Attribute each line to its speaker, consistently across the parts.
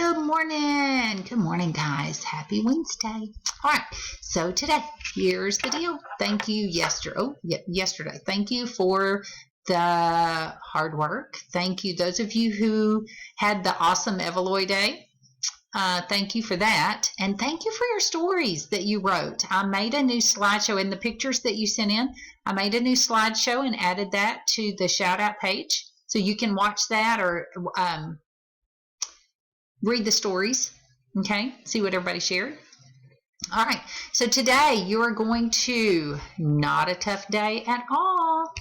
Speaker 1: Good morning. Good morning, guys. Happy Wednesday. All right. So today, here's the deal. Thank you yesterday. Thank you for the hard work. Thank you, those of you who had the awesome Evalloy Day. Thank you for that. And thank you for your stories that you wrote. I made a new slideshow in the pictures that you sent in. I made a new slideshow and added that to the shout out page. So you can watch that or read the stories. Okay. See what everybody shared. All right. So today you are going to, not a tough day at all.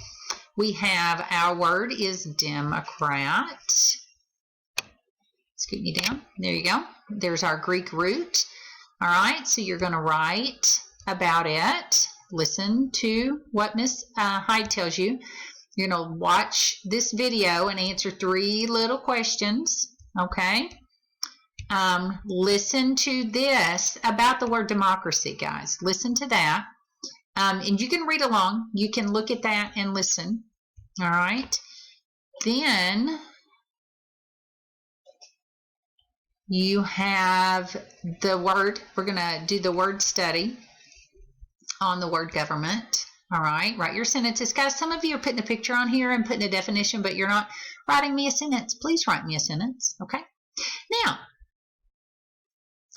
Speaker 1: We have, our word is Democrat. Scoot me down. There you go. There's our Greek root. All right. So you're going to write about it. Listen to what Miss Hyde tells you. You're going to watch this video and answer 3 little questions. Okay. Listen to this about the word democracy, guys. Listen to that. And you can read along. You can look at that and listen. All right. Then you have the word. We're going to do the word study on the word government. All right. Write your sentences. Guys, some of you are putting a picture on here and putting a definition, but you're not writing me a sentence. Please write me a sentence. Okay. Now,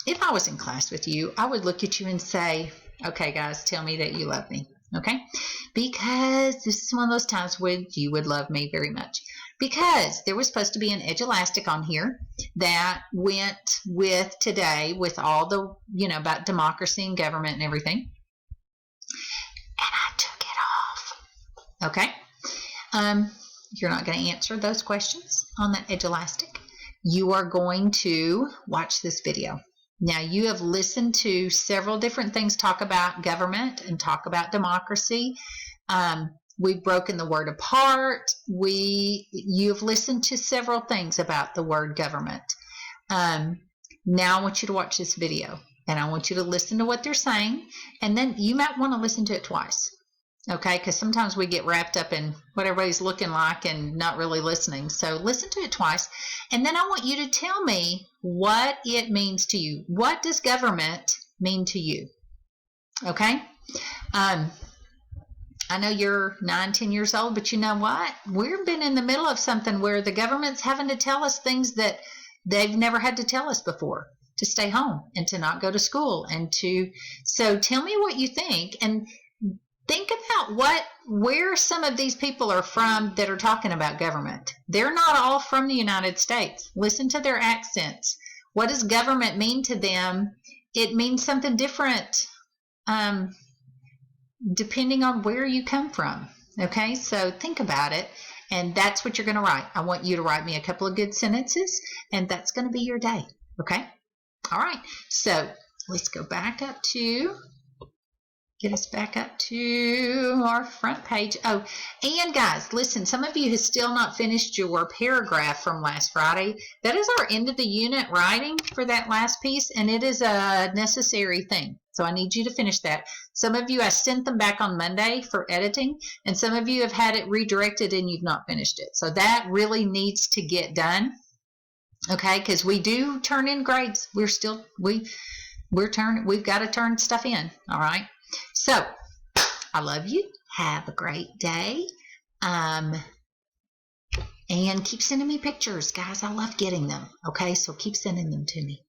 Speaker 1: if I was in class with you, I would look at you and say, okay, guys, tell me that you love me. Okay. Because this is one of those times when you would love me very much. Because there was supposed to be an edge elastic on here that went with today with all the, about democracy and government and everything. And I took it off. Okay. You're not going to answer those questions on that edge elastic. You are going to watch this video. Now, you have listened to several different things talk about government and talk about democracy. We've broken the word apart. You've listened to several things about the word government. Now I want you to watch this video, and I want you to listen to what they're saying, and then you might want to listen to it twice. Okay, because sometimes we get wrapped up in what everybody's looking like and not really listening. So listen to it twice. And then I want you to tell me what it means to you. What does government mean to you? Okay. I know you're 9, 10 years old, but you know what? We've been in the middle of something where the government's having to tell us things that they've never had to tell us before. To stay home and to not go to school so tell me what you think, and think about where some of these people are from that are talking about government. They're not all from the United States. Listen to their accents. What does government mean to them? It means something different depending on where you come from. Okay, so think about it, and that's what you're going to write. I want you to write me a couple of good sentences, and that's going to be your day. Okay, all right. So let's go back up to... Get us back up to our front page. Oh, and guys, listen, some of you have still not finished your paragraph from last Friday. That is our end of the unit writing for that last piece, and it is a necessary thing. So I need you to finish that. Some of you, I sent them back on Monday for editing, and some of you have had it redirected and you've not finished it. So that really needs to get done. Okay, because we do turn in grades. We've got to turn stuff in. All right. So, I love you. Have a great day. And keep sending me pictures, guys. I love getting them. Okay, so keep sending them to me.